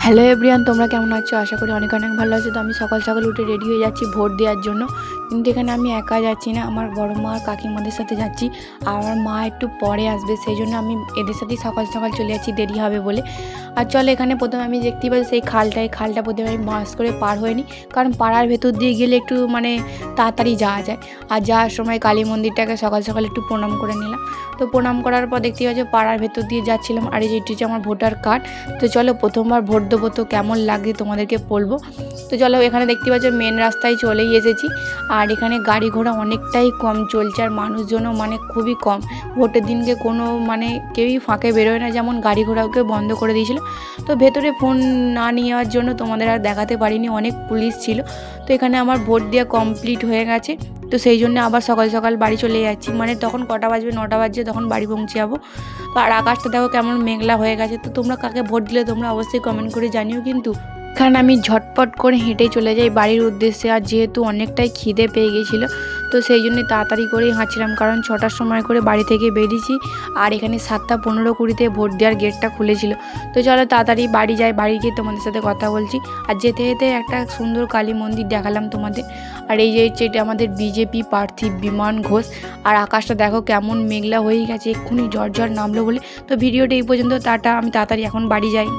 Hello everyone, তোমরা কেমন আছো? আশা করি অনেক অনেক ভালো আছো। তো আমি সকাল সকাল উঠে রেডি হয়ে যাচ্ছি ভোট দেওয়ার জন্য। কিন্তু এখানে আমি একা যাচ্ছি না, আমার বড় মা আর কাকিমাদের সাথে যাচ্ছি। আর আমার মা একটু পরে আসবে, সেই জন্য আমি এদের সাথেই সকাল সকাল চলে যাচ্ছি, দেরি হবে বলে। আর চলো, এখানে প্রথমে আমি দেখতেই পাচ্ছি সেই খালটা প্রথমে আমি বাস করে পার হয়ে নিই, কারণ পাড়ার ভেতর দিয়ে গেলে একটু তাড়াতাড়ি যাওয়া যায়। আর যাওয়ার সময় কালী মন্দিরটাকে সকাল সকাল একটু প্রণাম করে নিলাম। তো প্রণাম করার পর দেখতেই পাচ্ছি পাড়ার ভেতর দিয়ে যাচ্ছিলাম। আর এই যে এটি হচ্ছে আমার ভোটার কার্ড। তো চলো, প্রথমবার ভোট দেবো, তো কেমন লাগে তোমাদেরকে বলবো। তো চলো, এখানে দেখতে পাচ্ছ মেন রাস্তায় চলেই এসেছি। আর এখানে গাড়ি ঘোড়া অনেকটাই কম চলছে, আর মানুষজনও খুবই কম। ভোটের দিনকে কোনো কেউই ফাঁকে বেরোয় না, যেমন গাড়ি ঘোড়াকে বন্ধ করে দিয়েছিল। তো ভেতরে ফোন না নেওয়ার জন্য তোমাদের আর দেখাতে পারিনি, অনেক পুলিশ ছিল। তো এখানে আমার ভোট দেওয়া কমপ্লিট হয়ে গেছে। তো সেই জন্য আবার সকাল সকাল বাড়ি চলে যাচ্ছি। তখন কটা বাজবে, 9টা বাজছে, তখন বাড়ি পৌঁছে যাবো। আর আকাশটা দেখো কেমন মেঘলা হয়ে গেছে। তো তোমরা কাকে ভোট দিলে তোমরা অবশ্যই কমেন্ট করে জানিও কিন্তু। কারণ আমি ঝটপট করে হেঁটে চলে যাই বাড়ির উদ্দেশ্যে। আর যেহেতু অনেকটাই খিদে পেয়ে গেছিলো, তো সেই জন্যই তাড়াতাড়ি করেই হাঁটছিলাম, কারণ 6টার সময় করে বাড়ি থেকে বেরিয়েছি। আর এখানে 7:15-20 ভোট দেওয়ার গেটটা খুলেছিল। তো চলো তাড়াতাড়ি বাড়ি যাই, বাড়ি গিয়ে তোমাদের সাথে কথা বলছি। আর যেতে যেতে একটা সুন্দর কালী মন্দির দেখালাম তোমাদের। আর এই যে এটা আমাদের বিজেপি প্রার্থী বিমান ঘোষ। আর আকাশটা দেখো কেমন মেঘলা হয়ে গেছে, এক্ষুনি ঝড় নামলো বলে। তো ভিডিওটা এই পর্যন্ত, টাটা। আমি তাড়াতাড়ি এখন বাড়ি যাই।